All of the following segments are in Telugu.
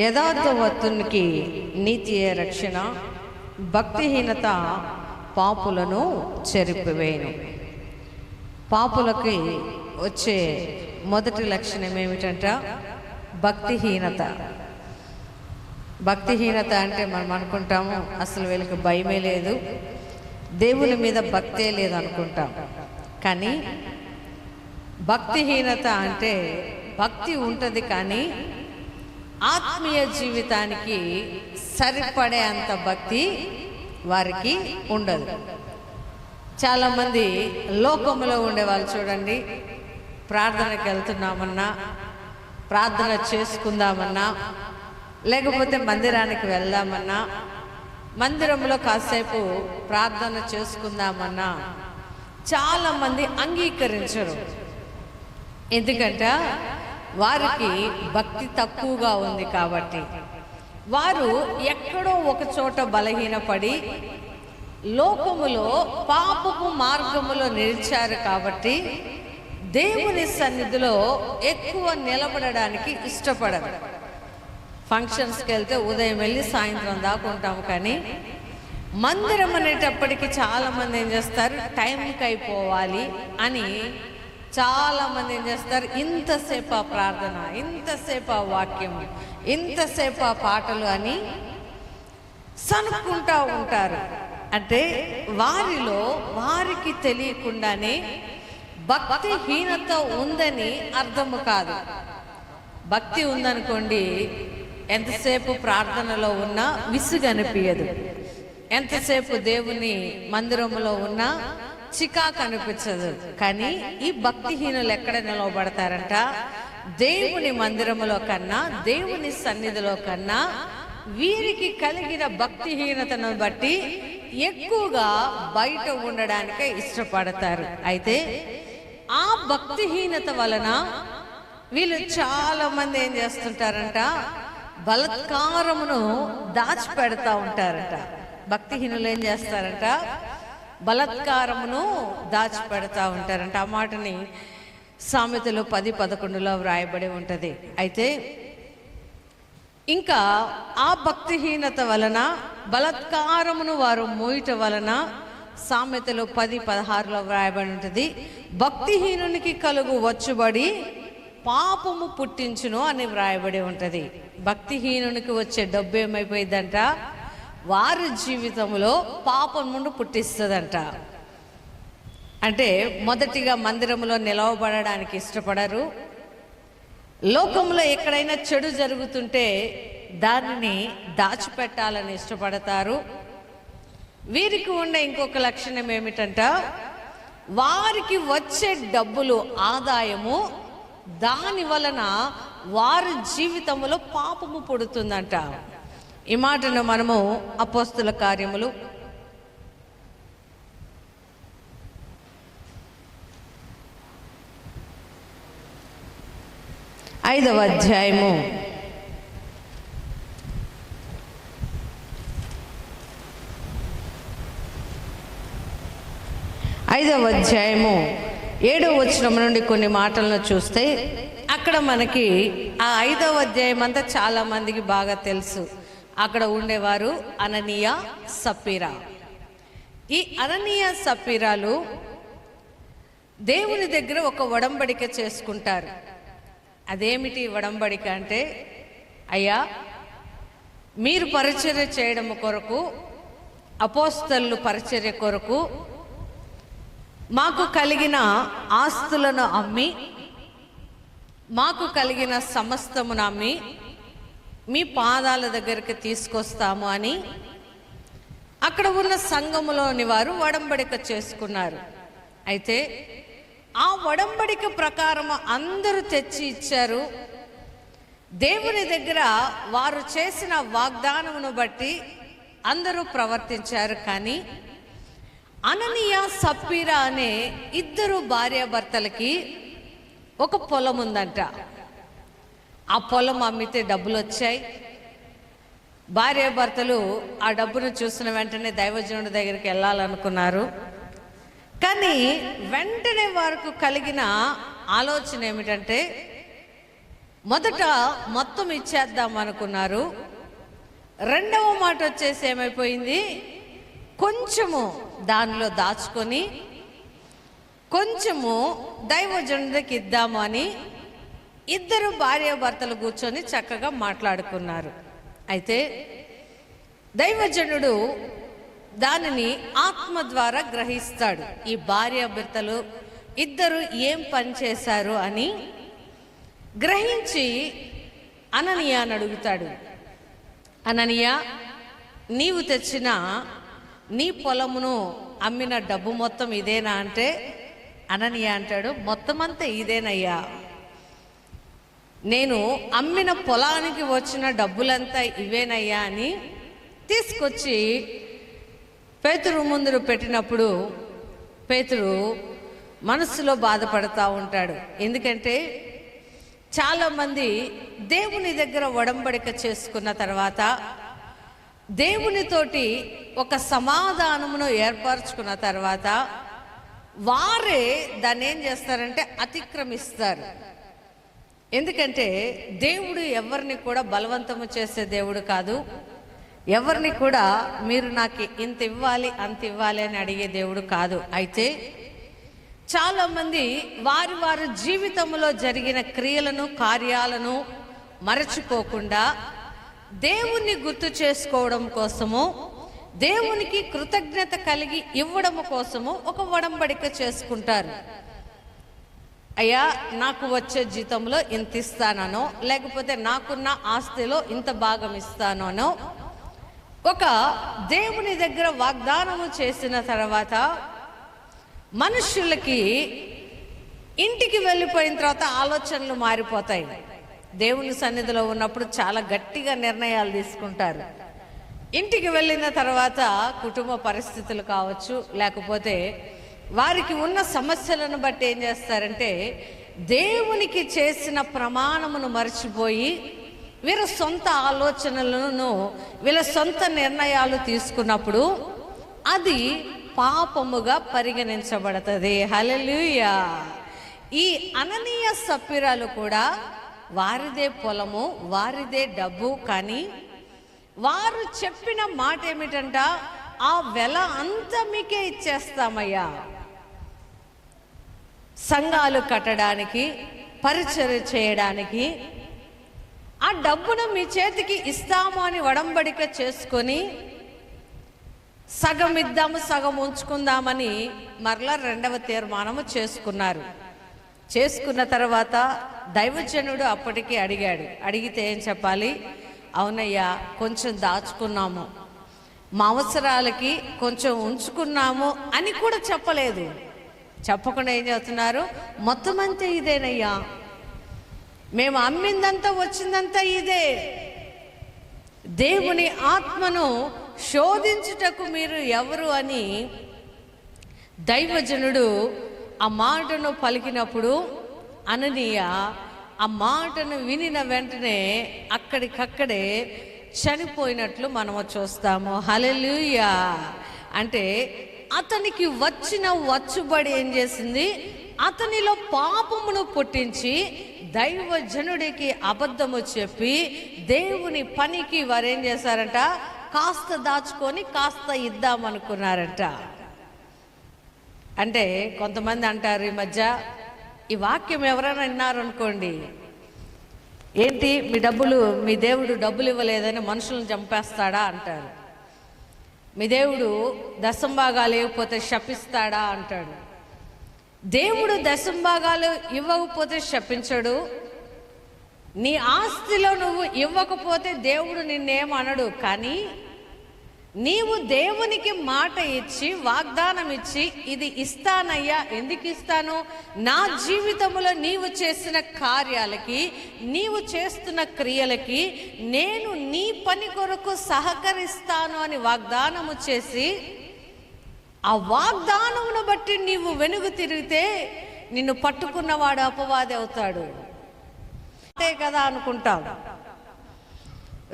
యథార్థవంతునికి నీతియే రక్షణ, భక్తిహీనత పాపులను చెరిపివేయును. పాపులకి వచ్చే మొదటి లక్షణం ఏమిటంట? భక్తిహీనత. భక్తిహీనత అంటే మనం అనుకుంటాము అసలు వీళ్ళకి భయమే లేదు, దేవుని మీద భక్తే లేదు అనుకుంటాం. కానీ భక్తిహీనత అంటే భక్తి ఉంటుంది కానీ ఆత్మీయ జీవితానికి సరిపడే అంత భక్తి వారికి ఉండదు. చాలామంది లోకంలో ఉండేవాళ్ళు చూడండి, ప్రార్థనకి వెళ్తున్నామన్నా, ప్రార్థన చేసుకుందామన్నా, లేకపోతే మందిరానికి వెళ్దామన్నా, మందిరంలో కాసేపు ప్రార్థన చేసుకుందామన్నా చాలామంది అంగీకరించరు. ఎందుకంటే వారికి భక్తి తక్కువగా ఉంది కాబట్టి. వారు ఎక్కడో ఒక చోట బలహీనపడి లోకములో పాపపు మార్గములో నిలిచారు కాబట్టి దేవుని సన్నిధిలో ఎక్కువ నిలబడడానికి ఇష్టపడరు. ఫంక్షన్స్కి వెళ్తే ఉదయం వెళ్ళి సాయంత్రం దాకా ఉంటాము, కానీ మందిరం అనేటప్పటికీ చాలామంది ఏం చేస్తారు, టైంకి అయిపోవాలి అని చాలామంది ఏం చేస్తారు, ఇంతసేపు ఆ ప్రార్థన, ఇంతసేపు ఆ వాక్యం, ఇంతసేపు ఆ పాటలు అని సనుక్కుంటూ ఉంటారు. అంటే వారిలో వారికి తెలియకుండానే భక్తిహీనత ఉందని అర్థము కాదు. భక్తి ఉందనుకోండి, ఎంతసేపు ప్రార్థనలో ఉన్నా విసుగు అనిపించదు, ఎంతసేపు దేవుని మందిరంలో ఉన్నా చికాకు అనిపించదు. కానీ ఈ భక్తిహీనులు ఎక్కడ నిలవబడతారంట? దేవుని మందిరములో కన్నా, దేవుని సన్నిధిలో కన్నా వీరికి కలిగిన భక్తిహీనతను బట్టి ఎక్కువగా బయట ఉండడానికే ఇష్టపడతారు. అయితే ఆ భక్తిహీనత వలన వీళ్ళు చాలా మంది ఏం చేస్తుంటారంట, బలాత్కారమును దాచిపెడతా ఉంటారంట. భక్తిహీనులు ఏం చేస్తారంట, బలాత్కారమును దాచిపెడతా ఉంటారంట. ఆ మాటని సామెతలు 10:11 వ్రాయబడి ఉంటుంది. అయితే ఇంకా ఆ భక్తిహీనత వలన, బలాత్కారమును వారు మోయట వలన సామెతలు 10:16 వ్రాయబడి ఉంటుంది, భక్తిహీనునికి కలుగు వచ్చుబడి పాపము పుట్టించును అని వ్రాయబడి ఉంటుంది. భక్తిహీనునికి వచ్చే డబ్బు ఏమైపోయిందంట, వారి జీవితంలో పాపం నుండి పుట్టిస్తుందంట. అంటే మొదటిగా మందిరంలో నిలవబడడానికి ఇష్టపడరు. లోకంలో ఎక్కడైనా చెడు జరుగుతుంటే దానిని దాచిపెట్టాలని ఇష్టపడతారు. వీరికి ఉండే ఇంకొక లక్షణం ఏమిటంట, వారికి వచ్చే డబ్బులు, ఆదాయము, దాని వలన వారి జీవితంలో పాపము పుడుతుందంట. ఈ మాటను మనము అపోస్తుల కార్యములు 5వ అధ్యాయము 7వ వచనం నుండి కొన్ని మాటలను చూస్తే అక్కడ మనకి ఆ 5వ అధ్యాయం అంతా చాలా మందికి బాగా తెలుసు. అక్కడ ఉండేవారు అననీయ, సప్పీరా. ఈ అననీయ, సప్పీరాలు దేవుని దగ్గర ఒక ఒడంబడిక చేసుకుంటారు. అదేమిటి ఒడంబడిక అంటే, అయ్యా మీరు పరిచర్య చేయడం కొరకు, అపోస్తలులు పరిచర్య కొరకు మాకు కలిగిన ఆస్తులను అమ్మి, మాకు కలిగిన సమస్తమును అమ్మి మీ పాదాల దగ్గరికి తీసుకొస్తాము అని అక్కడ ఉన్న సంఘములోని వారు ఒడంబడిక చేసుకున్నారు. అయితే ఆ ఒడంబడిక ప్రకారం అందరూ తెచ్చి ఇచ్చారు. దేవుని దగ్గర వారు చేసిన వాగ్దానమును బట్టి అందరూ ప్రవర్తించారు. కానీ అననీయ, సప్పీరా అనే ఇద్దరు భార్యాభర్తలకి ఒక పొలం ఉందంట. ఆ పొలం అమ్మితే డబ్బులు వచ్చాయి. భార్యాభర్తలు ఆ డబ్బును చూసిన వెంటనే దైవజనుడి దగ్గరికి వెళ్ళాలనుకున్నారు. కానీ వెంటనే వారికి కలిగిన ఆలోచన ఏమిటంటే, మొదట మొత్తం ఇచ్చేద్దాం అనుకున్నారు. రెండవ మాట వచ్చేసి ఏమైపోయింది, కొంచెము దానిలో దాచుకొని కొంచెము దైవజనుడికి ఇద్దాము అని ఇద్దరు భార్యాభర్తలు కూర్చొని చక్కగా మాట్లాడుకున్నారు. అయితే దైవజనుడు దానిని ఆత్మ ద్వారా గ్రహిస్తాడు. ఈ భార్యాభర్తలు ఇద్దరు ఏం పని చేశారు అని గ్రహించి అననీయాని అడుగుతాడు. అననీయ, నీవు తెచ్చిన నీ పొలమును అమ్మిన డబ్బు మొత్తం ఇదేనా అంటే అననీయ అంటాడు, మొత్తం అంతా ఇదేనయ్యా. నేను అమ్మిన పొలానికి వచ్చిన డబ్బులంతా ఇవేనయ్యా అని తీసుకొచ్చి పేతురు ముందు పెట్టినప్పుడు పేతురు మనసులో బాధపడతా ఉంటాడు. ఎందుకంటే చాలామంది దేవుని దగ్గర ఒడంబడిక చేసుకున్న తర్వాత దేవునితోటి ఒక సమాధానమును ఏర్పరచుకున్న తర్వాత వారే దాన్ని ఏం చేస్తారంటే అతిక్రమిస్తారు. ఎందుకంటే దేవుడు ఎవరిని కూడా బలవంతము చేసే దేవుడు కాదు. ఎవరిని కూడా మీరు నాకు ఇంత ఇవ్వాలి అంత ఇవ్వాలి అని అడిగే దేవుడు కాదు. అయితే చాలామంది వారి జీవితంలో జరిగిన క్రియలను కార్యాలను మరచిపోకుండా దేవుణ్ణి గుర్తు చేసుకోవడం కోసము, దేవునికి కృతజ్ఞత కలిగి ఇవ్వడం కోసము ఒక ఒడంబడిక చేసుకుంటారు. అయ్యా, నాకు వచ్చే జీతంలో ఇంత ఇస్తానో, లేకపోతే నాకున్న ఆస్తిలో ఇంత భాగం ఇస్తానో ఒక దేవుని దగ్గర వాగ్దానము చేసిన తర్వాత మనుషులకి ఇంటికి వెళ్ళిపోయిన తర్వాత ఆలోచనలు మారిపోతాయి. దేవుని సన్నిధిలో ఉన్నప్పుడు చాలా గట్టిగా నిర్ణయాలు తీసుకుంటారు. ఇంటికి వెళ్ళిన తర్వాత కుటుంబ పరిస్థితులు కావచ్చు, లేకపోతే వారికి ఉన్న సమస్యలను బట్టి ఏం చేస్తారంటే దేవునికి చేసిన ప్రమాణమును మర్చిపోయి వీళ్ళ సొంత ఆలోచనలను వీళ్ళ సొంత నిర్ణయాలు తీసుకున్నప్పుడు అది పాపముగా పరిగణించబడుతుంది. హల్లెలూయా. ఈ అననీయ సప్పిరాలు కూడా వారిదే పొలము, వారిదే డబ్బు, కానీ వారు చెప్పిన మాట ఏమిటంట, ఆ వెల అంతా మీకే ఇచ్చేస్తామయ్యా, సంఘాలు కట్టడానికి, పరిచర్య చేయడానికి ఆ డబ్బును మీ చేతికి ఇస్తాము అని ఒడంబడిక చేసుకొని సగం ఇద్దాము సగం ఉంచుకుందామని మరలా రెండవ తీర్మానము చేసుకున్నారు. చేసుకున్న తర్వాత దైవజనుడు అప్పటికి అడిగితే ఏం చెప్పాలి, అవునయ్యా కొంచెం దాచుకున్నాము, మా అవసరాలకి కొంచెం ఉంచుకున్నాము అని కూడా చెప్పలేదు. చెప్పకుండా ఏం చెప్తున్నారు, మొత్తం అంతా ఇదేనయ్యా, మేము అమ్మిందంతా వచ్చిందంతా ఇదే. దేవుని ఆత్మను శోధించుటకు మీరు ఎవరు అని దైవజనుడు ఆ మాటను పలికినప్పుడు అననీయ ఆ మాటను వినిన వెంటనే అక్కడికక్కడే చనిపోయినట్లు మనము చూస్తాము. హల్లెలూయా. అంటే అతనికి వచ్చిన వచ్చుబడి ఏం చేసింది, అతనిలో పాపమును పుట్టించి దైవజనుడికి అబద్ధము చెప్పి దేవుని పనికి వారేం చేశారంట, కాస్త దాచుకొని కాస్త ఇద్దామనుకున్నారంట. అంటే కొంతమంది అంటారు ఈ మధ్య, ఈ వాక్యం ఎవరైనా విన్నారనుకోండి, ఏంటి మీ దేవుడు డబ్బులు ఇవ్వలేదని మనుషులను చంపేస్తాడా అంటారు. మీ దేవుడు దశంభాగాలు ఇవ్వకపోతే శపిస్తాడా అంటాడు. దేవుడు దశంభాగాలు ఇవ్వకపోతే శపించడు. నీ ఆస్తిలో నువ్వు ఇవ్వకపోతే దేవుడు నిన్నేమనడు. కానీ నీవు దేవునికి మాట ఇచ్చి వాగ్దానం ఇచ్చి ఇది ఇస్తానయ్యా, ఎందుకు ఇస్తాను, నా జీవితంలో నీవు చేసిన కార్యాలకి, నీవు చేస్తున్న క్రియలకి నేను నీ పని కొరకు సహకరిస్తాను అని వాగ్దానము చేసి ఆ వాగ్దానమును బట్టి నీవు వెనుగు తిరిగితే నిన్ను పట్టుకున్నవాడు అపవాది అవుతాడు. అంతే కదా అనుకుంటాం.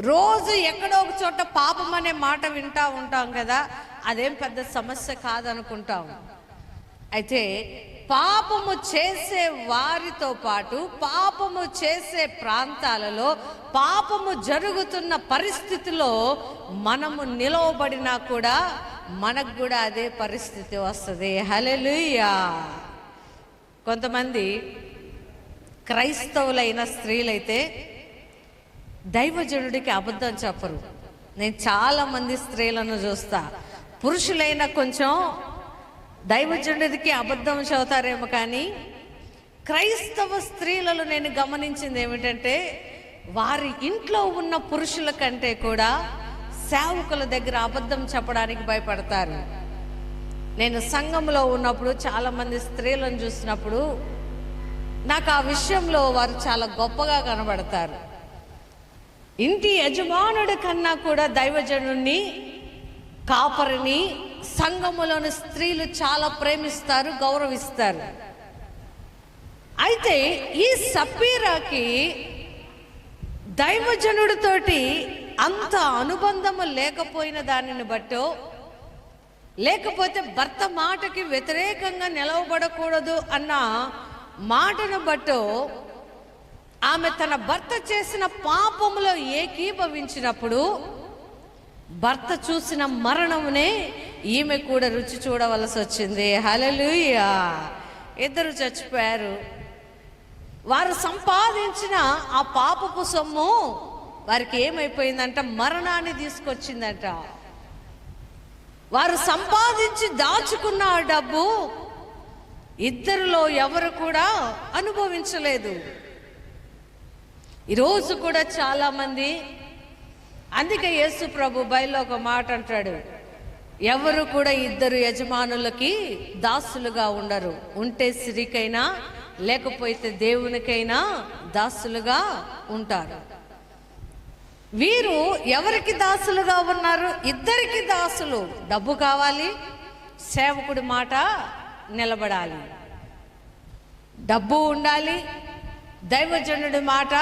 రోజు ఎక్కడో ఒక చోట పాపం అనే మాట వింటా ఉంటాం కదా, అదేం పెద్ద సమస్య కాదనుకుంటాం. అయితే పాపము చేసే వారితో పాటు పాపము చేసే ప్రాంతాలలో పాపము జరుగుతున్న పరిస్థితిలో మనము నిలవబడినా కూడా మనకు కూడా అదే పరిస్థితి వస్తుంది. హల్లెలూయా. కొంతమంది క్రైస్తవులైన స్త్రీలైతే దైవజనుడికి అబద్ధం చెప్పరు. నేను చాలామంది స్త్రీలను చూస్తా, పురుషులైనా కొంచెం దైవజనుడికి అబద్ధం చెబుతారేమో, కానీ క్రైస్తవ స్త్రీలలో నేను గమనించింది ఏమిటంటే వారి ఇంట్లో ఉన్న పురుషుల కంటే కూడా సేవకుల దగ్గర అబద్ధం చెప్పడానికి భయపడతారు. నేను సంఘంలో ఉన్నప్పుడు చాలామంది స్త్రీలను చూసినప్పుడు నాకు ఆ విషయంలో వారు చాలా గొప్పగా కనబడతారు. ఇంటి యజమానుడి కన్నా కూడా దైవజనుడిని, కాపరిని సంఘములోని స్త్రీలు చాలా ప్రేమిస్తారు, గౌరవిస్తారు. అయితే ఈ సప్పీరాకి దైవజనుడితోటి అంత అనుబంధము లేకపోయిన దానిని బట్టో, లేకపోతే భర్త మాటకి వ్యతిరేకంగా నిలవబడకూడదు అన్న మాటను బట్టో ఆమె తన భర్త చేసిన పాపములో ఏకీభవించినప్పుడు భర్త చూసిన మరణమునే ఈమె కూడా రుచి చూడవలసి వచ్చింది. హల్లెలూయా. ఇద్దరు చచ్చిపోయారు. వారు సంపాదించిన ఆ పాపపు సొమ్ము వారికి ఏమైపోయిందంట, మరణాన్ని తీసుకొచ్చిందంట. వారు సంపాదించి దాచుకున్న ఆ డబ్బు ఇద్దరిలో ఎవరు కూడా అనుభవించలేదు. ఈరోజు కూడా చాలామంది, అందుకే యేసు ప్రభు బైబిల్లో ఒక మాట అంటాడు, ఎవరు కూడా ఇద్దరు యజమానులకి దాసులుగా ఉండరు. ఉంటే సిరికైనా లేకపోతే దేవునికైనా దాసులుగా ఉంటారు. వీరు ఎవరికి దాసులుగా ఉన్నారు? ఇద్దరికి దాసులు. డబ్బు కావాలి, సేవకుడి మాట నిలబడాలి. డబ్బు ఉండాలి, దైవజనుడి మాట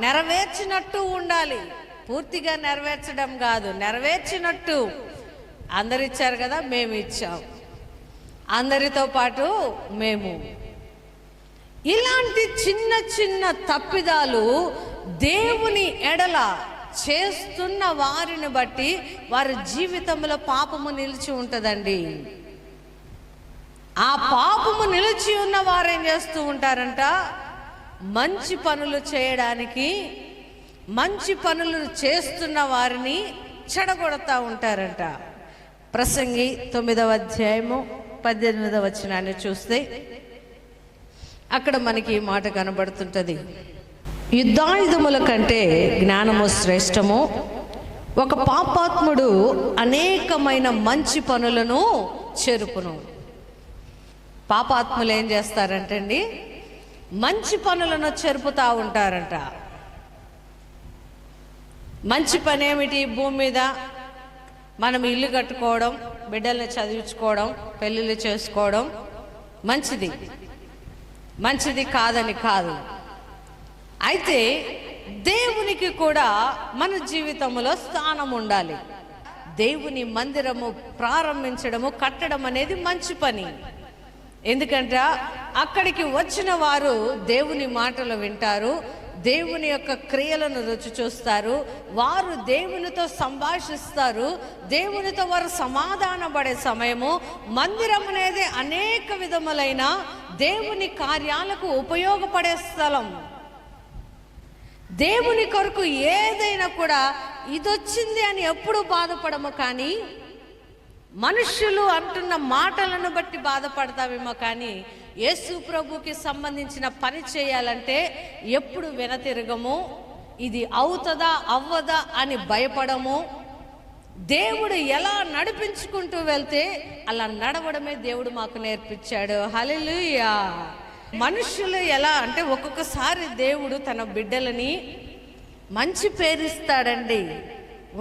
నెరవేర్చినట్టు ఉండాలి. పూర్తిగా నెరవేర్చడం కాదు, నెరవేర్చినట్టు. అందరు ఇచ్చారు కదా, మేము ఇచ్చాం, అందరితో పాటు మేము. ఇలాంటి చిన్న చిన్న తప్పిదాలు దేవుని ఎడల చేస్తున్న వారిని బట్టి వారి జీవితంలో పాపము నిలిచి ఉంటుందండి. ఆ పాపము నిలిచి ఉన్న వారు ఏం చేస్తూ ఉంటారంట, మంచి పనులు చేయడానికి, మంచి పనులు చేస్తున్న వారిని చెడగొడతా ఉంటారంట. ప్రసంగి 9వ అధ్యాయము 18వ వచనాన్ని చూస్తే అక్కడ మనకి ఈ మాట కనబడుతుంటది, యుద్ధాయుధముల కంటే జ్ఞానము శ్రేష్టము, ఒక పాపాత్ముడు అనేకమైన మంచి పనులను చెరుపును. పాపాత్ములు ఏం చేస్తారంటండి, మంచి పనులను చెరుపుతా ఉంటారంట. మంచి పని ఏమిటి? భూమి మీద మనం ఇల్లు కట్టుకోవడం, బిడ్డల్ని చదివించుకోవడం, పెళ్ళిళ్ళు చేసుకోవడం మంచిది, మంచిది కాదని కాదు. అయితే దేవునికి కూడా మన జీవితంలో స్థానం ఉండాలి. దేవుని మందిరము ప్రారంభించడము, కట్టడం అనేది మంచి పని. ఎందుకంటే అక్కడికి వచ్చిన వారు దేవుని మాటలు వింటారు, దేవుని యొక్క క్రియలను రుచి చూస్తారు, వారు దేవునితో సంభాషిస్తారు, దేవునితో వారు సమాధాన పడే సమయము. మందిరం అనేది అనేక విధములైన దేవుని కార్యాలకు ఉపయోగపడే స్థలం. దేవుని కొరకు ఏదైనా కూడా ఇదొచ్చింది అని ఎప్పుడు బాధపడము, కానీ మనుష్యులు అంటున్న మాటలను బట్టి బాధపడతామేమో, కానీ యేసు ప్రభుకి సంబంధించిన పని చేయాలంటే ఎప్పుడు వెనతిరగము, ఇది అవుతుందా అవ్వదా అని భయపడము. దేవుడు ఎలా నడిపించుకుంటూ వెళ్తే అలా నడవడమే దేవుడు మాకు నేర్పించాడు. హల్లెలూయా. మనుషులు ఎలా అంటే ఒక్కొక్కసారి దేవుడు తన బిడ్డలని మంచి పేరిస్తాడండి,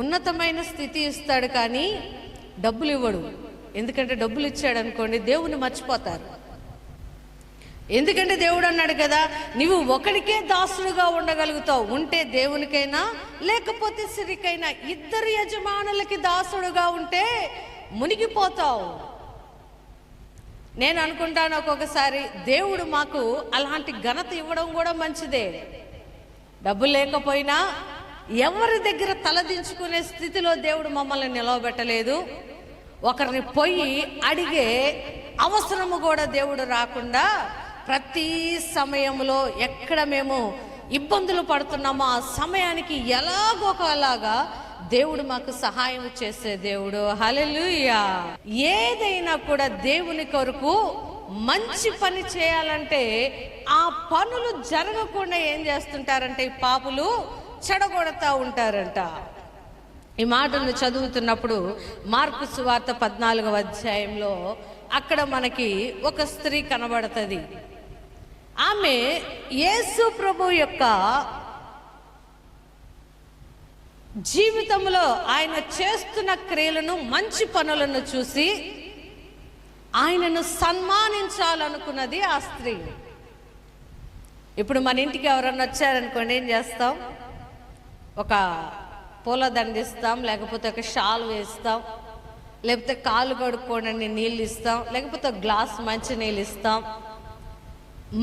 ఉన్నతమైన స్థితి ఇస్తాడు, కానీ డబ్బులు ఇవ్వడు. ఎందుకంటే డబ్బులు ఇచ్చాడు అనుకోండి దేవుని మర్చిపోతారు. ఎందుకంటే దేవుడు అన్నాడు కదా, నువ్వు ఒకడికే దాసుడుగా ఉండగలుగుతావు, ఉంటే దేవునికైనా లేకపోతే సిరికైనా. ఇద్దరు యజమానులకి దాసుడుగా ఉంటే మునిగిపోతావు. నేను అనుకుంటాను ఒక్కొక్కసారి దేవుడు మాకు అలాంటి ఘనత ఇవ్వడం కూడా మంచిదే. డబ్బులు లేకపోయినా ఎవరి దగ్గర తలదించుకునే స్థితిలో దేవుడు మమ్మల్ని నిలవబెట్టలేదు. ఒకరిని పోయి అడిగే అవసరము కూడా దేవుడు రాకుండా ప్రతి సమయంలో ఎక్కడ మేము ఇబ్బందులు పడుతున్నామో ఆ సమయానికి ఎలాగోకలాగా దేవుడు మాకు సహాయం చేసే దేవుడు. హల్లెలూయా. ఏదైనా కూడా దేవుని కొరకు మంచి పని చేయాలంటే ఆ పనులు జరగకుండా ఏం చేస్తుంటారంటే ఈ పాపులు చెడగొడతా ఉంటారంట. ఈ మాటను చదువుతున్నప్పుడు మార్కు సువార్త 14వ అధ్యాయంలో అక్కడ మనకి ఒక స్త్రీ కనబడుతుంది. ఆమె యేసు ప్రభు యొక్క జీవితంలో ఆయన చేస్తున్న క్రియలను, మంచి పనులను చూసి ఆయనను సన్మానించాలనుకున్నది ఆ స్త్రీ. ఇప్పుడు మన ఇంటికి ఎవరన్నా వచ్చారనుకోండి, ఏం చేస్తాం? ఒక పూల దండిస్తాం, లేకపోతే ఒక షాల్ వేస్తాం, లేకపోతే కాలు కడుక్కోవడానికి నీళ్ళు ఇస్తాం, లేకపోతే గ్లాస్ మంచి నీళ్ళు ఇస్తాం.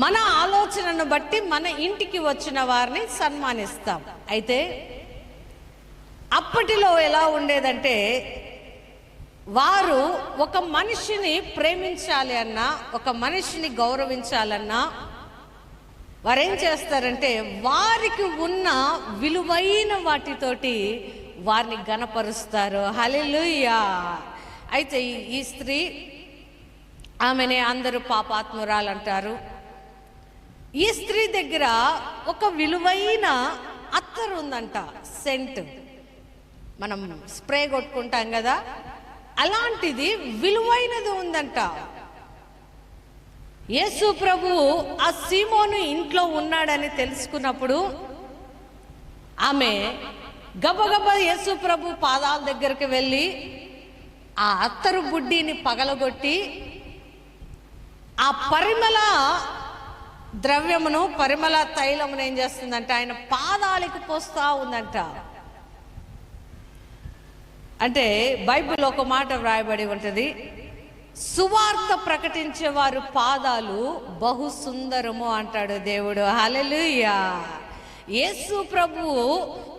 మన ఆలోచనను బట్టి మన ఇంటికి వచ్చిన వారిని సన్మానిస్తాం. అయితే అప్పటిలో ఎలా ఉండేదంటే, వారు ఒక మనిషిని ప్రేమించాలి అన్నా, ఒక మనిషిని గౌరవించాలన్నా వారేం చేస్తారంటే వారికి ఉన్న విలువైన వాటితోటి వారిని గణపరుస్తారు. హల్లెలూయా. అయితే ఈ స్త్రీ, ఆమెనే అందరూ పాపాత్మురాలు అంటారు. ఈ స్త్రీ దగ్గర ఒక విలువైన అత్తరు ఉందంట, సెంట్. మనం స్ప్రే కొట్టుకుంటాం కదా, అలాంటిది విలువైనది ఉందంట. యేసు ప్రభువు ఆ సీమోను ఇంట్లో ఉన్నాడని తెలుసుకున్నప్పుడు ఆమె గబగబా యేసు ప్రభు పాదాల దగ్గరికి వెళ్ళి ఆ అత్తరు బుడ్డిని పగలగొట్టి ఆ పరిమళ ద్రవ్యమును, పరిమళ తైలమును ఏం చేస్తుందంట, ఆయన పాదాలకు పోస్తా ఉందంట. అంటే బైబిల్ ఒక మాట వ్రాయబడి ఉంటుంది, సువార్త ప్రకటించే వారు పాదాలు బహు సుందరము అంటాడు దేవుడు. హల్లెలూయా. యేసు ప్రభువు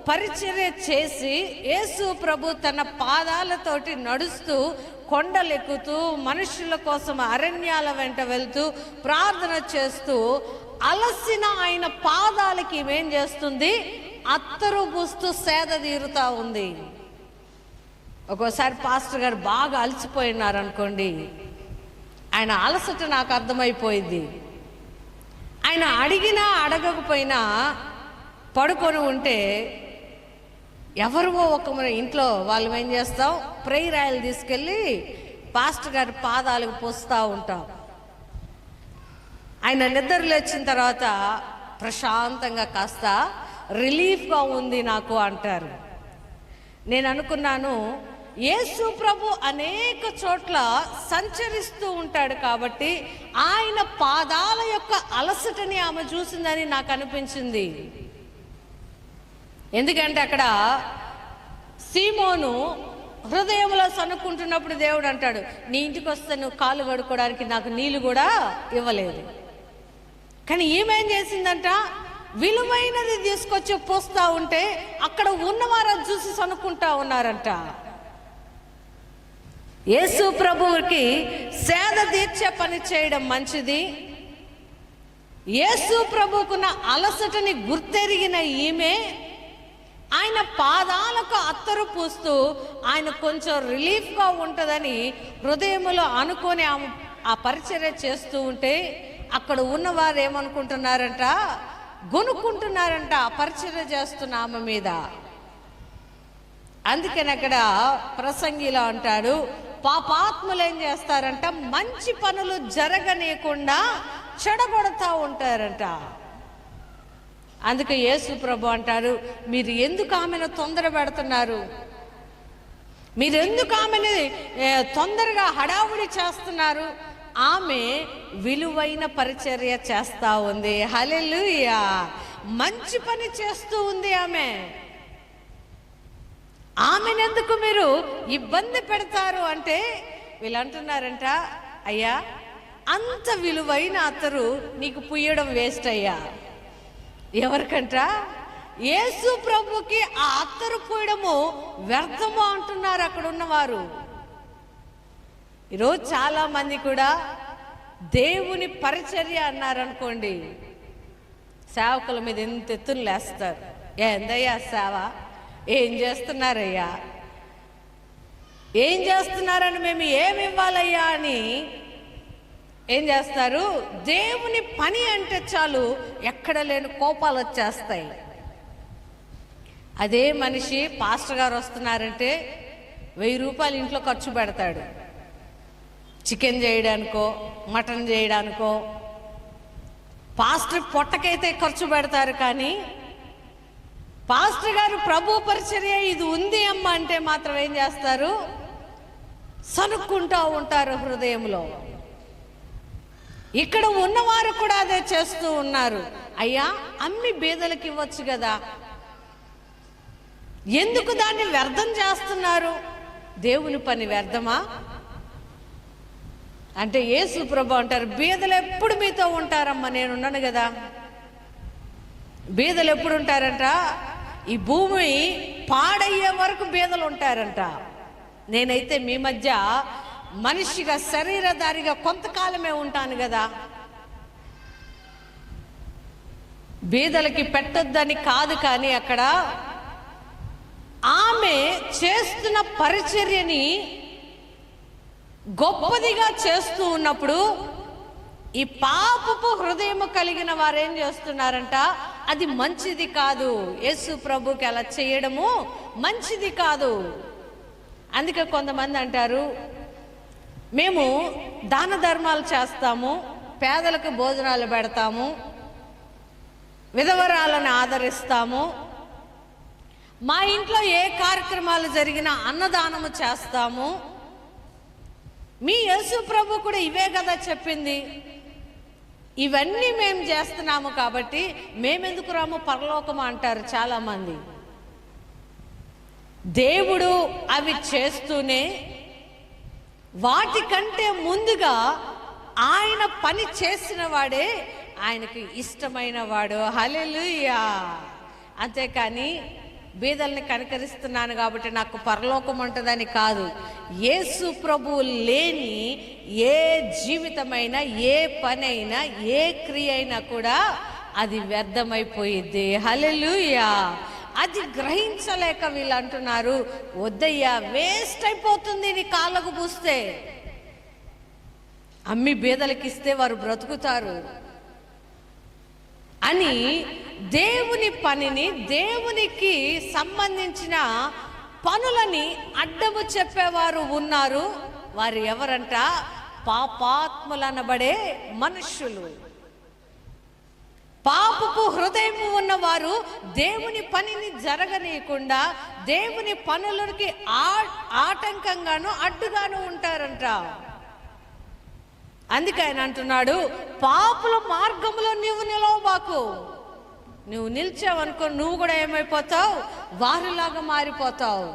పరిచర్య చేసి, యేసు ప్రభు తన పాదాలతోటి నడుస్తూ, కొండలెక్కుతూ, మనుషుల కోసం అరణ్యాల వెంట వెళ్తూ, ప్రార్థన చేస్తూ, అలసిన ఆయన పాదాలకి ఏం చేస్తుంది? అత్తరు పూస్తూ సేద తీరుతా ఉంది. ఒక్కోసారి పాస్టర్ గారు బాగా అలసిపోయినారు అనుకోండి, ఆయన అలసట నాకు అర్థమైపోయింది. ఆయన అడిగినా అడగకపోయినా పడుకొని ఉంటే ఎవరివో ఒక ఇంట్లో వాళ్ళు ఏం చేస్తాం, ప్రేయర్ ఆయిల్ తీసుకెళ్ళి పాస్టర్ గారి పాదాలకు పోస్తూ ఉంటాం. ఆయన నిద్ర లేచిన తర్వాత ప్రశాంతంగా కాస్త రిలీఫ్గా ఉంది నాకు అంటారు. నేను అనుకున్నాను, యేసు ప్రభు అనేక చోట్ల సంచరిస్తూ ఉంటాడు కాబట్టి ఆయన పాదాల యొక్క అలసటని ఆమె చూసిందని నాకు అనిపించింది. ఎందుకంటే అక్కడ సీమోను హృదయంలో సనుక్కుంటున్నప్పుడు దేవుడు అంటాడు, నీ ఇంటికి వస్తే నువ్వు కాలు కడుక్కోవడానికి నాకు నీళ్ళు కూడా ఇవ్వలేదు. కానీ ఈమెం చేసిందంట, విలువైనది తీసుకొచ్చి పోస్తా ఉంటే అక్కడ ఉన్నవారు చూసి సనుక్కుంటా ఉన్నారంట. యేసు ప్రభువుకి సేద తీర్చే పని చేయడం మంచిది. యేసు ప్రభువుకున్న అలసటని గుర్తెరిగిన ఈమె ఆయన పాదాలకు అత్తరు పూస్తూ ఆయన కొంచెం రిలీఫ్గా ఉంటుందని హృదయంలో అనుకొని ఆ పరిచర్య చేస్తూ ఉంటే అక్కడ ఉన్నవారు ఏమనుకుంటున్నారంట, గొనుక్కుంటున్నారంట ఆ పరిచర్య చేస్తున్న ఆమె మీద. అందుకని అక్కడ ప్రసంగిలో అంటాడు, పాపాత్ములు ఏం చేస్తారంట, మంచి పనులు జరగనీయకుండా చెడగొడతా ఉంటారంట. అందుకే యేసు ప్రభు అంటారు, మీరు ఎందుకు ఆమెను తొందర పెడుతున్నారు? మీరు ఎందుకు ఆమెని తొందరగా హడావుడి చేస్తున్నారు? ఆమె విలువైన పరిచర్య చేస్తూ ఉంది. హల్లెలూయా. మంచి పని చేస్తూ ఉంది ఆమె. ఆమెనెందుకు మీరు ఇబ్బంది పెడతారు అంటే వీళ్ళు అంటున్నారంట, అయ్యా అంత విలువైన అత్తరు నీకు పుయ్యడం వేస్ట్ అయ్యా. ఎవరికంట? యేసు ప్రభుకి ఆ అత్తరు పూయడము వ్యర్థము అంటున్నారు అక్కడ ఉన్నవారు. ఈరోజు చాలా మంది కూడా దేవుని పరిచర్య అన్నారనుకోండి, సేవకుల మీద ఎంత ఎత్తులు లేస్తారు. ఏందయ్యా సేవ, ఏం చేస్తున్నారయ్యా, ఏం చేస్తున్నారని, మేము ఏమి ఇవ్వాలయ్యా అని ఏం చేస్తారు? దేవుని పని అంటే చాలు ఎక్కడ లేని కోపాలు వచ్చేస్తాయి. అదే మనిషి పాస్టర్ గారు వస్తున్నారంటే 1000 రూపాయలు ఇంట్లో ఖర్చు పెడతాడు. చికెన్ చేయడానికో మటన్ చేయడానికో. పాస్టర్ పొట్టకైతే ఖర్చు పెడతారు, కానీ పాస్టర్ గారు ప్రభు పరిచర్య ఇది ఉంది అమ్మ అంటే మాత్రం ఏం చేస్తారు? సనుక్కుంటూ ఉంటారు హృదయంలో. ఇక్కడ ఉన్నవారు కూడా అదే చేస్తూ ఉన్నారు. అయ్యా, అమ్మి బీదలకు ఇవ్వచ్చు కదా, ఎందుకు దాన్ని వ్యర్థం చేస్తున్నారు? దేవుని పని వ్యర్థమా అంటే యేసు ప్రభు అంటారు, బీదలు ఎప్పుడు మీతో ఉంటారమ్మా, నేనున్నాను కదా. బీదలు ఎప్పుడు ఉంటారంట? ఈ భూమి పాడయ్యే వరకు బీదలు ఉంటారంట. నేనైతే మీ మధ్య మనిషిగా శరీరధారిగా కొంతకాలమే ఉంటాను కదా. బీదలకి పెట్టొద్దని కాదు, కానీ అక్కడ ఆమె చేస్తున్న పరిచర్యని గొప్పదిగా చేస్తూ ఉన్నప్పుడు ఈ పాపపు హృదయం కలిగిన వారు ఏం చేస్తున్నారంట? అది మంచిది కాదు. యేసు ప్రభుకి అలా చేయడము మంచిది కాదు. అందుకే కొంతమంది అంటారు, మేము దాన ధర్మాలు చేస్తాము, పేదలకు భోజనాలు పెడతాము, విధవరాలను ఆదరిస్తాము, మా ఇంట్లో ఏ కార్యక్రమాలు జరిగినా అన్నదానము చేస్తాము. మీ యేసు ప్రభు కూడా ఇవే కదా చెప్పింది. ఇవన్నీ మేము చేస్తున్నాము కాబట్టి మేమెందుకు రాము పరలోకము అంటారు చాలామంది. దేవుడు అవి చేస్తూనే వాటికంటే ముందుగా ఆయన పని చేసిన వాడే ఆయనకి ఇష్టమైన వాడు. హల్లెలూయా. అంతేకాని బీదల్ని కనికరిస్తున్నాను కాబట్టి నాకు పరలోకం ఉంటుందని కాదు. యేసు ప్రభువు లేని ఏ జీవితమైనా, ఏ పనైనా, ఏ క్రియ అయినా కూడా అది వ్యర్థమైపోయిద్ది. హల్లెలూయా. అది గ్రహించలేక వీళ్ళు అంటున్నారు, వద్దయ్యా, వేస్ట్ అయిపోతుంది నీ కాళ్ళకు పూస్తే. అమ్మి బీదలకి ఇస్తే వారు బ్రతుకుతారు అని దేవుని పనిని, దేవునికి సంబంధించిన పనులని అడ్డము చెప్పేవారు ఉన్నారు. వారు ఎవరంట? పాపాత్ములనబడే మనుష్యులు. పాపపు హృదయం ఉన్నవారు దేవుని పనిని జరగనీయకుండా దేవుని పనులకి ఆటంకంగాను అడ్డుగాను ఉంటారంట. అందుకే ఆయన అంటున్నాడు, పాపుల మార్గంలో నీవు నిలవబాకు. నువ్వు నిలిచావనుకో, నువ్వు కూడా ఏమైపోతావు? వారిలాగా మారిపోతావు.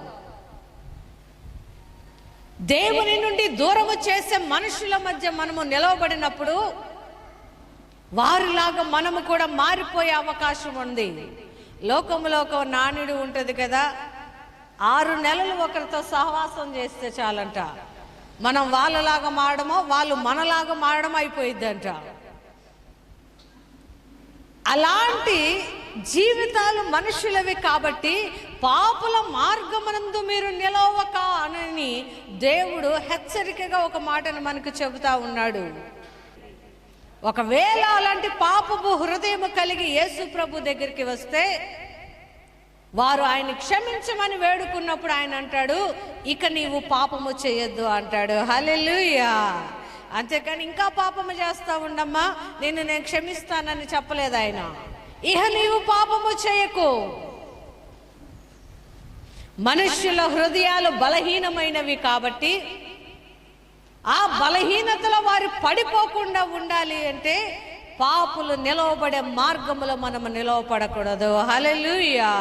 దేవుని నుండి దూరము చేసే మనుషుల మధ్య మనము నిలవబడినప్పుడు వారిలాగా మనము కూడా మారిపోయే అవకాశం ఉంది. లోకంలో ఒక నానుడు ఉంటుంది కదా, 6 నెలలు ఒకరితో సహవాసం చేస్తే చాలంట మనం వాళ్ళలాగా మారడమో వాళ్ళు మనలాగా మారడం అయిపోయిద్దంట. అలాంటి జీవితాలు మనుషులవి కాబట్టి పాపుల మార్గమునందు మీరు నిలవక అని దేవుడు హెచ్చరికగా ఒక మాటను మనకు చెబుతా ఉన్నాడు. ఒకవేళ అలాంటి పాపపు హృదయం కలిగి యేసు ప్రభు దగ్గరికి వస్తే వారు ఆయన క్షమించమని వేడుకున్నప్పుడు ఆయన అంటాడు, ఇక నీవు పాపము చేయొద్దు అంటాడు. హల్లెలూయా. అంతేకాని ఇంకా పాపము చేస్తా ఉండమ్మా, నేను క్షమిస్తానని చెప్పలేదు ఆయన. ఇహ నీవు పాపము చేయకు. మనుష్యుల హృదయాలు బలహీనమైనవి కాబట్టి ఆ బలహీనతలో వారు పడిపోకుండా ఉండాలి అంటే పాపులు నిలవబడే మార్గంలో మనము నిలవపడకూడదు. హల్లెలూయా.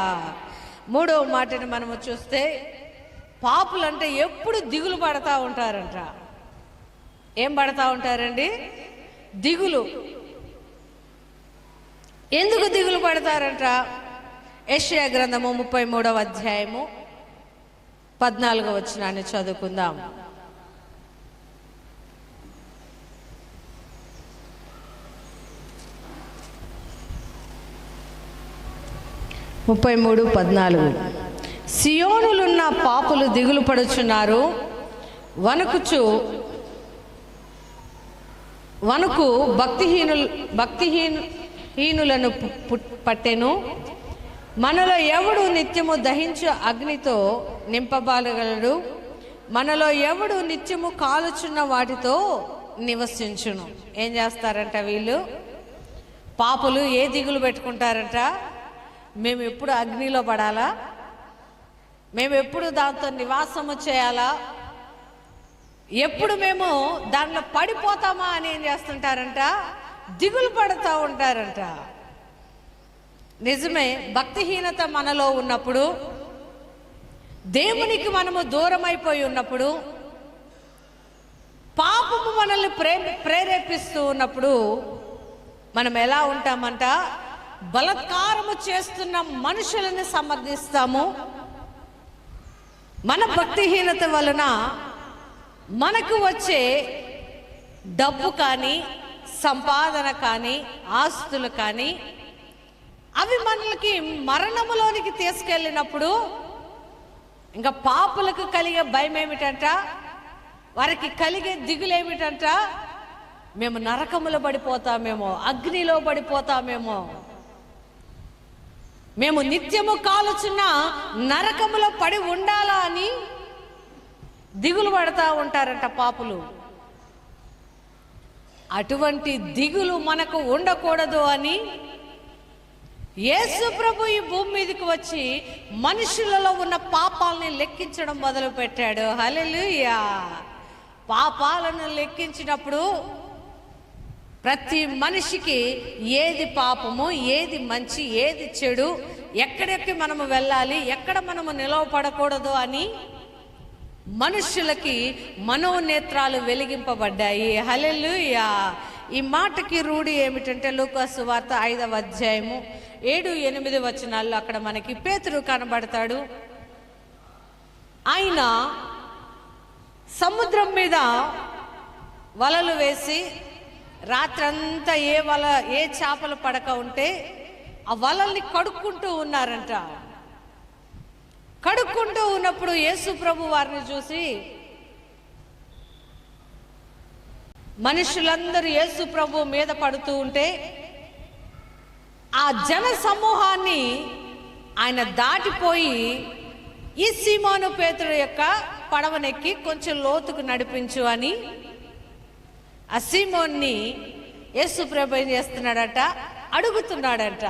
3వ మాటని మనము చూస్తే, పాపులు అంటే ఎప్పుడు దిగులు పడతా ఉంటారంట. ఏం పడతా ఉంటారండి? దిగులు. ఎందుకు దిగులు పడతారంట? యెషయా గ్రంథము 33వ అధ్యాయము 14వ వచనాన్ని చదువుకుందాం. 33:14 సియోనులున్న పాపులు దిగులు పడుచున్నారు, వణుకు భక్తిహీనులను పట్టెను. మనలో ఎవడు నిత్యము దహించు అగ్నితో నింపబాలగలడు? మనలో ఎవడు నిత్యము కాలుచున్న వాటితో నివసించును? ఏం చేస్తారంట వీళ్ళు? పాపులు ఏ దిగులు పెట్టుకుంటారంట? మేము ఎప్పుడు అగ్నిలో పడాలా? మేము ఎప్పుడు దాంతో నివాసము చేయాలా? ఎప్పుడు మేము దాంట్లో పడిపోతామా అని ఏం చేస్తుంటారంట? దిగులు పడుతూ ఉంటారంట. నిజమే, భక్తిహీనత మనలో ఉన్నప్పుడు, దేవునికి మనము దూరం అయిపోయి ఉన్నప్పుడు, పాపము మనల్ని ప్రేరేపిస్తూ ఉన్నప్పుడు మనం ఎలా ఉంటామంట? బలాత్కారము చేస్తున్న మనుషులను సమర్థిస్తాము. మన భక్తిహీనత వలన మనకు వచ్చే డబ్బు కానీ, సంపాదన కానీ, ఆస్తులు కానీ, అవి మనకి మరణములోనికి తీసుకెళ్ళినప్పుడు ఇంకా పాపులకు కలిగే భయం ఏమిటంట? వారికి కలిగే దిగులు ఏమిటంట? మేము నరకములో పడిపోతామేమో, అగ్నిలో పడిపోతామేమో, మేము నిత్యము కాలుచున్న నరకములో పడి ఉండాలా అని దిగులు పడతా ఉంటారంట పాపులు. అటువంటి దిగులు మనకు ఉండకూడదు అని యేసు ప్రభు ఈ భూమి మీదకి వచ్చి మనుషులలో ఉన్న పాపాలని లెక్కించడం మొదలు పెట్టాడు. హల్లెలూయా. పాపాలను లెక్కించినప్పుడు ప్రతి మనిషికి ఏది పాపము, ఏది మంచి, ఏది చెడు, ఎక్కడెక్కి మనము వెళ్ళాలి, ఎక్కడ మనము నిలవపడకూడదు అని మనుషులకి మనోనేత్రాలు వెలిగింపబడ్డాయి. హల్లెలూయా. ఈ మాటకి రూఢి ఏమిటంటే లూకా సువార్త 5వ అధ్యాయము 7-8 వచనాల్లో అక్కడ మనకి పేతురు కనబడతాడు. ఆయన సముద్రం మీద వలలు వేసి రాత్రంతా ఏ చేపలు పడక ఉంటే ఆ వలల్ని కడుక్కుంటూ ఉన్నారంట. కడుక్కుంటూ ఉన్నప్పుడు యేసు ప్రభు వారిని చూసి, మనుషులందరూ యేసు ప్రభు మీద పడుతూ ఉంటే ఆ జన సమూహాన్ని ఆయన దాటిపోయి ఈ సీమోను పేతురు యొక్క పడవనెక్కి కొంచెం లోతుకు నడిపించు అని ఆ సీమోన్ని యేసు ప్రభు ఏం చేస్తున్నాడట? అడుగుతున్నాడంట.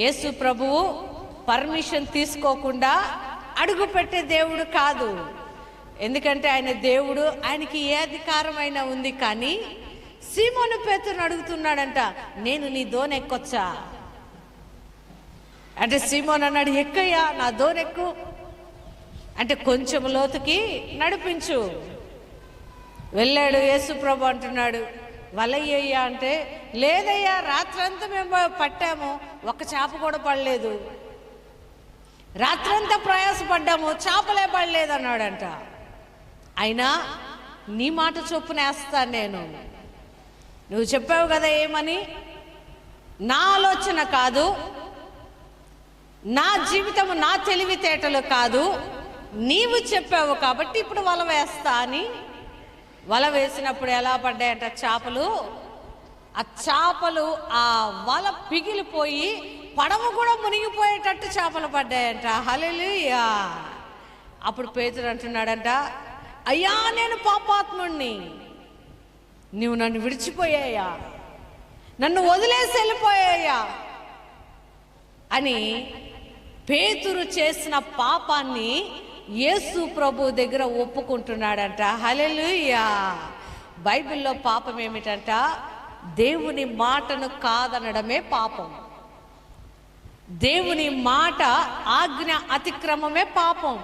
యేసు ప్రభువు పర్మిషన్ తీసుకోకుండా అడుగు పెట్టే దేవుడు కాదు. ఎందుకంటే ఆయన దేవుడు, ఆయనకి ఏ అధికారమైనా ఉంది. కానీ సీమోను పేతురుని అడుగుతున్నాడంట, నేను నీ దోణి ఎక్కొచ్చా అంటే సీమోన్ అన్నాడు, ఎక్కయ్యా, నా దోణి ఎక్కు అంటే కొంచెం లోతుకి నడిపించు. వెళ్ళాడు. యేసు ప్రభు అంటున్నాడు, వలయ్యయ్యా అంటే, లేదయ్యా, రాత్రంతా మేము పట్టాము, ఒక్క చేప కూడా పడలేదు, రాత్రంతా ప్రయాసపడ్డాము, చేపలే పడలేదు అన్నాడంట. అయినా నీ మాట చొప్పున వేస్తాను నేను. నువ్వు చెప్పావు కదా ఏమని? నా ఆలోచన కాదు, నా జీవితము, నా తెలివితేటలు కాదు, నీవు చెప్పావు కాబట్టి ఇప్పుడు వల వేస్తా అని వల వేసినప్పుడు ఎలా పడ్డాయంట చేపలు? ఆ చేపలు ఆ వల పిగిలిపోయి పడవ కూడా మునిగిపోయేటట్టు చేపలు పడ్డాయంట. హల్లెలూయా. అప్పుడు పేతురు అంటున్నాడంట, అయ్యా, నేను పాపాత్ముణ్ణి, నువ్వు నన్ను విడిచిపోయాయా, నన్ను వదిలేసి వెళ్ళిపోయాయా అని పేతురు చేసిన పాపాన్ని యేసు ప్రభు దగ్గర ఒప్పుకుంటున్నాడంట. హల్లెలూయా. బైబిల్లో పాపం ఏమిటంట? దేవుని మాటను కాదనడమే పాపం. దేవుని మాట ఆజ్ఞ అతిక్రమమే పాపం.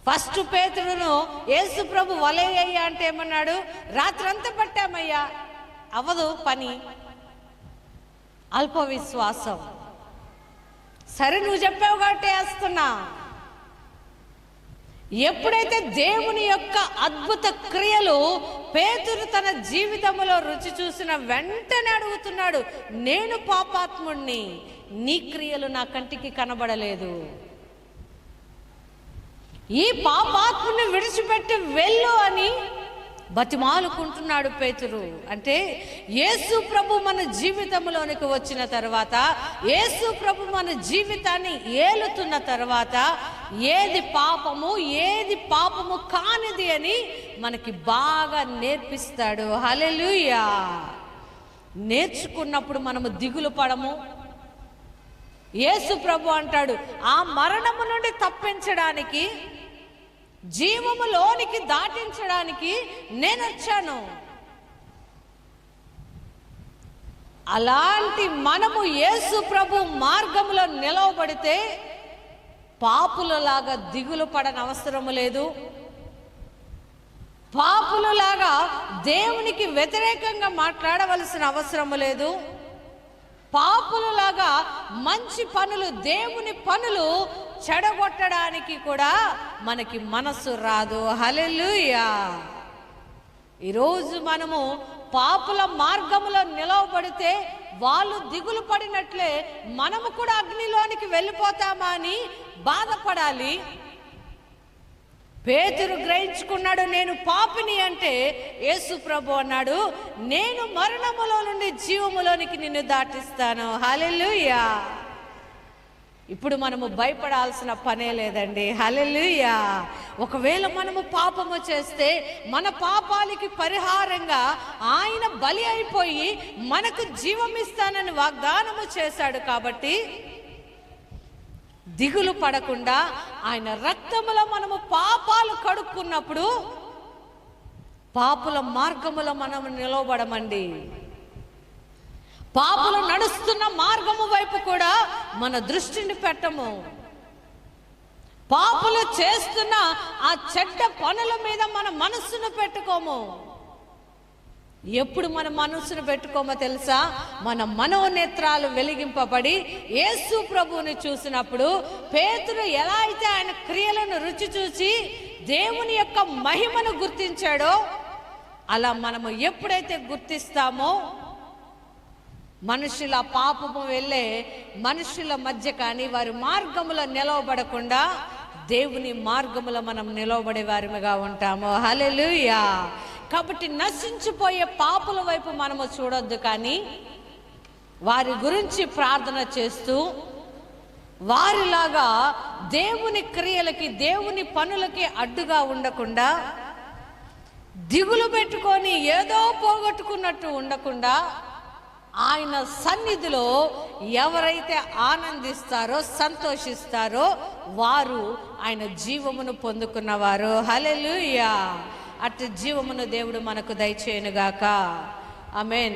ఫస్ట్ పేతురును యేసు ప్రభు వలయ్యా అంటే ఏమన్నాడు? రాత్రంతా పట్టామయ్యా, అవ్వదు పని, అల్ప విశ్వాసం. సరే నువ్వు చెప్పావు కాబట్టి వేస్తున్నా. ఎప్పుడైతే దేవుని యొక్క అద్భుత క్రియలు పేతురు తన జీవితంలో రుచి చూసిన వెంటనే అడుగుతున్నాడు, నేను పాపాత్ముణ్ణి, నీ క్రియలు నా కంటికి కనబడలేదు, ఈ పాపాత్ముని విడిచిపెట్టి వెళ్ళు అని బతిమాలుకుంటున్నాడు పేతురు. అంటే యేసు ప్రభు మన జీవితంలోనికి వచ్చిన తర్వాత, యేసు ప్రభు మన జీవితాన్ని ఏలుతున్న తర్వాత ఏది పాపము ఏది పాపము కానిది అని మనకి బాగా నేర్పిస్తాడు. హల్లెలూయా. నేర్చుకున్నప్పుడు మనము దిగులు పడము. యేసు ప్రభు అంటాడు, ఆ మరణము నుండి తప్పించడానికి, జీవములోనికి దాటించడానికి నేను వచ్చాను. అలాంటి మనము యేసు ప్రభు మార్గంలో నిలవబడితే పాపులలాగా దిగులు పడని అవసరము లేదు. పాపులలాగా దేవునికి వ్యతిరేకంగా మాట్లాడవలసిన అవసరము లేదు. పాపులలాగా మంచి పనులు, దేవుని పనులు చెడగొట్టడానికి కూడా మనకి మనసు రాదు. హల్లెలూయా. ఈరోజు మనము పాపుల మార్గములో నిలవబడితే వాళ్ళు దిగులు పడినట్లే మనము కూడా అగ్నిలోనికి వెళ్ళిపోతామా అని బాధపడాలి. పేతురు గ్రహించుకున్నాడు, నేను పాపిని అంటే యేసు ప్రభు అన్నాడు, నేను మరణములో నుండి జీవములోనికి నిన్ను దాటిస్తాను. హల్లెలూయా. ఇప్పుడు మనము భయపడాల్సిన పనే లేదండి. హల్లెలూయా. ఒకవేళ మనము పాపము చేస్తే మన పాపాలకి పరిహారంగా ఆయన బలి అయిపోయి మనకు జీవం ఇస్తానని వాగ్దానము చేశాడు. కాబట్టి దిగులు పడకుండా ఆయన రక్తములో మనము పాపాలు కడుక్కున్నప్పుడు పాపుల మార్గములో మనము నిలవబడమండి. పాపులు నడుస్తున్న మార్గము వైపు కూడా మన దృష్టిని పెట్టము. పాపులు చేస్తున్న ఆ చెడ్డ పనుల మీద మన మనస్సును పెట్టుకోము. ఎప్పుడు మన మనస్సును పెట్టుకోమో తెలుసా? మన మనోనేత్రాలు వెలిగింపబడి యేసు ప్రభువుని చూసినప్పుడు, పేతురు ఎలా అయితే ఆయన క్రియలను రుచి చూసి దేవుని యొక్క మహిమను గుర్తించాడో, అలా మనము ఎప్పుడైతే గుర్తిస్తామో మనుషుల పాపము వెళ్ళే మనుషుల మధ్య కానీ వారి మార్గములో నిలవబడకుండా దేవుని మార్గములో మనం నిలవబడే వారిగా ఉంటాము. హల్లెలూయా. కాబట్టి నశించిపోయే పాపుల వైపు మనము చూడొద్దు, కానీ వారి గురించి ప్రార్థన చేస్తూ వారిలాగా దేవుని క్రియలకి దేవుని పనులకి అడ్డుగా ఉండకుండా, దిగులు పెట్టుకొని ఏదో పోగొట్టుకున్నట్టు ఉండకుండా, ఆయన సన్నిధిలో ఎవరైతే ఆనందిస్తారో సంతోషిస్తారో వారు ఆయన జీవమును పొందుకున్నవారు. హల్లెలూయా. అటు జీవమును దేవుడు మనకు దయచేయునుగాక. ఆమేన్.